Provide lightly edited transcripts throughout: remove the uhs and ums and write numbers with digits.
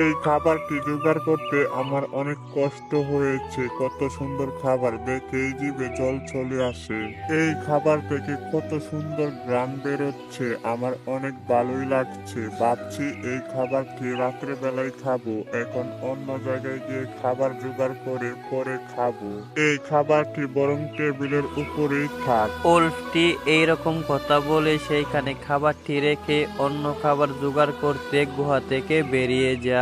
এই খাবারটি জোগাড় করতে আমার অনেক কষ্ট হয়েছে। কত সুন্দর খাবার, দেখেই জিভে জল চলে আসে। এই খাবার থেকে কত সুন্দর ঘ্রাণ বেরোচ্ছে, আমার অনেক ভালোই লাগছে। ভাবছি এই খাবারটি রাত্রে বেলায় খাবো। এখন অন্য জায়গায় গিয়ে খাবার জোগাড় করে পরে খাবো। এই খাবারটি বরং টেবিলের উপরেই থাক। উল্ফটি এইরকম কথা বলে সেইখানে খাবারটি রেখে অন্য খাবার জোগাড় করতে গুহা থেকে বেরিয়ে যায়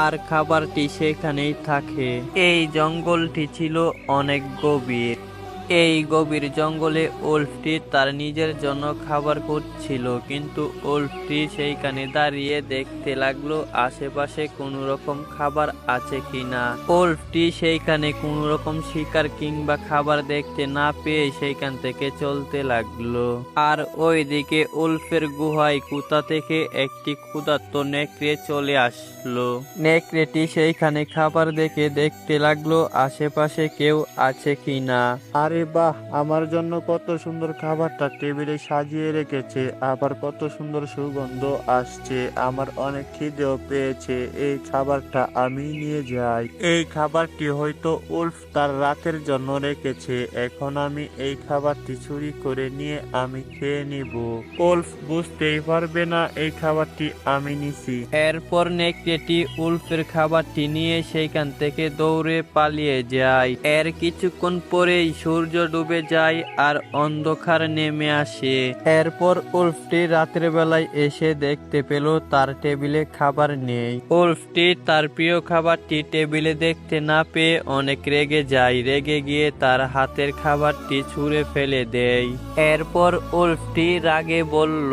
আর খাবারটি সেখানেই থাকে। এই জঙ্গলটি ছিল অনেক গভীর। এই গভীর জঙ্গলে উল্ফটি তার নিজের জন্য খাবার খুঁজছিল, কিন্তু উল্ফটি সেইখানে দাঁড়িয়ে দেখতে লাগলো আশেপাশে কোনো রকম খাবার আছে কিনা। উল্ফটি সেইখানে কোনো রকম শিকার কিংবা খাবার দেখতে না পেয়ে সেইখান থেকে চলতে লাগলো। আর ওইদিকে উল্ফের গুহায় কোথা থেকে একটি ক্ষুধার্ত নেকড়ে চলে আসলো। নেকড়েটি সেইখানে খাবার দেখে দেখতে লাগলো আশেপাশে কেউ আছে কিনা। আরে বাহ, আমার জন্য কত সুন্দর খাবারটা টেবিলে সাজিয়ে রেখেছে, আবার কত সুন্দর সুগন্ধ আসছে। আমার অনেক খিদেও পেয়েছে, এই খাবারটা আমি নিয়ে যাই। এই খাবারটি হয়তো উল্ফ তার রাতের জন্য রেখেছে। এখন আমি এই খাবারটি চুরি করে নিয়ে আমি খেয়ে নিব। উল্ফ বুঝতেই পারবে না এই খাবারটি আমি নিছি। এরপর নেকড়েটি উল্ফের খাবারটি নিয়ে সেইখান থেকে দৌড়ে পালিয়ে যায়। এর কিছুক্ষণ পরেই সূর্য ডুবে যায় আর অন্ধকার নেমে আসে। এরপর উল্ফটি রাতের বেলায় এসে দেখতে পেল তার টেবিলে খাবার নেই। উল্ফটি তার প্রিয় খাবারটি টেবিলে দেখতে না পেয়ে অনেক রেগে যায়। রেগে গিয়ে তার হাতের খাবারটি ছুঁড়ে ফেলে দেয়। এরপর উল্ফটি রাগে বলল,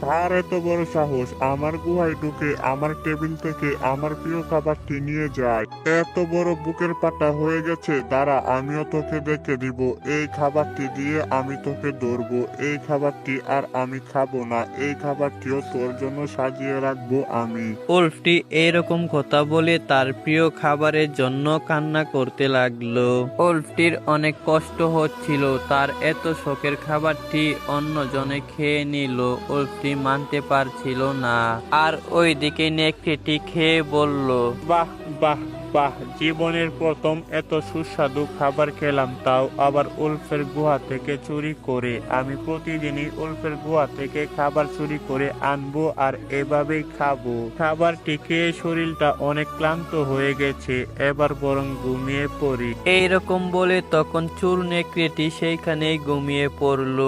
তার এত বড় সাহস আমার গুহায় ঢুকে আমার টেবিল থেকে আমার প্রিয় খাবারটি নিয়ে যায়। এত বড় বুকের পাটা হয়ে গেছে, দাঁড়া আমিও তোকে দেখে দিব। এই খাবারটি দিয়ে আমি তোকে ধরবো। এই খাবারটি আর আমি খাবো না, এই খাবারটিও তোর জন্য সাজিয়ে রাখবো আমি। উল্ফটি এইরকম কথা বলে তার প্রিয় খাবারের জন্য কান্না করতে লাগলো। উল্ফটির অনেক কষ্ট হচ্ছিল, তার এত শখের খাবারটি অন্যজনে খেয়ে নিল। উল্ফটি মানতে পারছিল না। আর ওইদিকে নেকড়েটি খেয়ে বলল, বাহ বাহ বাহ, জীবনের প্রথম এত সুস্বাদু খাবার খেলাম, তাও আবার উল্ফের গুহা থেকে চুরি করে। আমি প্রতিদিনই উল্ফের গুহা থেকে খাবার চুরি করে আনবো আর এভাবেই খাবো। খাবারটি খেয়ে শরীরটা অনেক ক্লান্ত হয়ে গেছে, এবার বরং ঘুমিয়ে পড়ি। এইরকম বলে তখন চোর নেকড়েটি সেইখানেই ঘুমিয়ে পড়ল।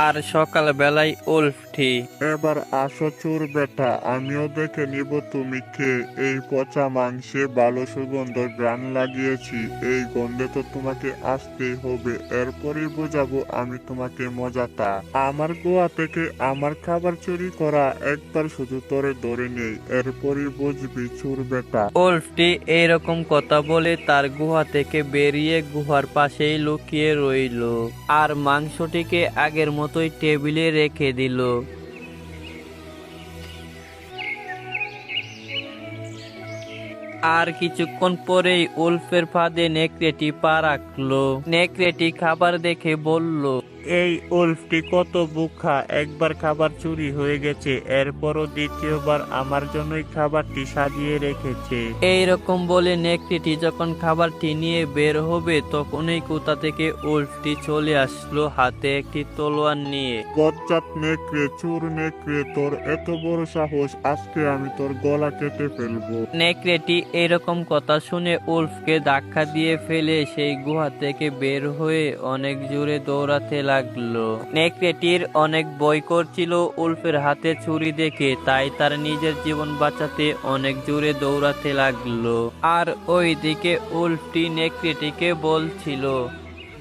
আর সকাল বেলায় উল্ফটি, এবার আসো চোর বেটা, আমিও দেখে নিব তুমি কে। এই পচা মাংসে ভালো সুগন্ধ ঘ্রাণ লাগিয়েছি, এই গন্ধে তো তোমাকে আসতেই হবে। এরপরই বোঝাবো আমি তোমাকে মজাটা। আমার গোয়া থেকে আমার খাবার চুরি করা একবার শুধু তোরে ধরে নেই, এরপরই বুঝবি চোর বেটা। উল্ফটি এইরকম কথা বলে তার গুহা থেকে বেরিয়ে গুহার পাশেই লুকিয়ে রইল আর মাংসটিকে আগের মতোই টেবিলে রেখে দিল। আর কিছুক্ষণ পরেই উল্ফের ফাঁদে নেকড়েটি পা রাখলো। নেকড়েটি খাবার দেখে বলল, এই উল্ফটি কত বোকা, একবার খাবার চুরি হয়ে গেছে, এরপরও দ্বিতীয়বার আমার জন্যই খাবারটি সাজিয়ে রেখেছে। এইরকম বলে নেকড়েটি যখন খাবারটি নিয়ে বের হবে তখনই কোথা থেকে উল্ফটি চলে আসলো হাতে একটি তলোয়ার নিয়ে। বজ্জাত নেকড়ে, চোর নেকড়ে, তোর এত বড় সাহস, আজকে আমি তোর গলা কেটে ফেলবো। নেকড়েটি এরকম কথা শুনে উল্ফকে ধাক্কা দিয়ে ফেলে সেই গুহা থেকে বের হয়ে অনেক জোরে দৌড়াতে লাগলো। নেকড়েটির অনেক ভয় করছিল উল্ফের হাতে ছুরি দেখে, তাই তার নিজের জীবন বাঁচাতে অনেক জোরে দৌড়াতে লাগলো। আর ওইদিকে উল্ফটি নেকড়েটিকে বলছিল,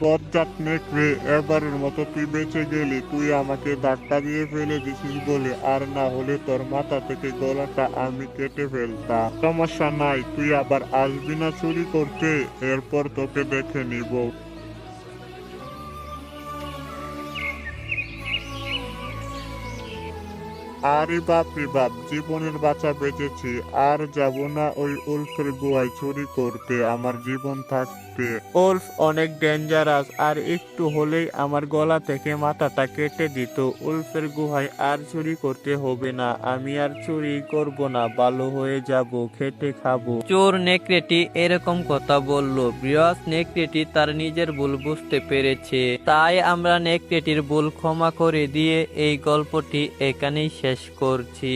বজ্জাত নেকড়ে, এবারের মতো তুই বেঁচে গেলি। তুই আমাকে ধাক্কা দিয়ে ফেলে দিছিস বলে, আর না হলে তোর মাথা থেকে গলাটা আমি কেটে ফেলতাম। সমস্যা নাই, তুই আবার আসবি না চুরি করতে, এরপর তোকে দেখে নিব। আরে বাপ রে বাপ, জীবনের বাঁচা বেঁচেছি। আর যাব না ওই উল্ফের গুহায় চুরি করতে আমার জীবন থাকতে। উল্ফ অনেক ডেঞ্জারাস, আর একটু হলেই আমার গলা থেকে মাথাটা কেটে দিত। উল্ফের গুহায় আর চুরি করতে হবে না, আমি আর চুরি করব না, ভালো হয়ে যাব, খেটে খাবো। চোর নেকড়েটি এরকম কথা বলল। বৃহৎ নেকড়েটি তার নিজের ভুল বুঝতে পেরেছে, তাই আমরা নেকড়েটির ভুল ক্ষমা করে দিয়ে এই গল্পটি এখানেই শেষ করছি।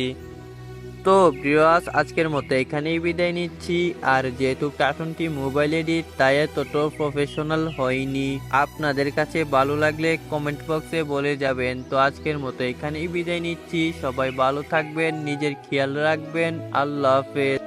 তো বৃহৎ আজকের মতো এখানেই বিদায় নিচ্ছি। আর যেহেতু কার্টুনটি মোবাইল এডিট, তাই এতটা প্রফেশনাল হয়নি। আপনাদের কাছে ভালো লাগলে কমেন্ট বক্সে বলে যাবেন। তো আজকের মতো এখানেই বিদায় নিচ্ছি। সবাই ভালো থাকবেন, নিজের খেয়াল রাখবেন। আল্লাহ হাফেজ।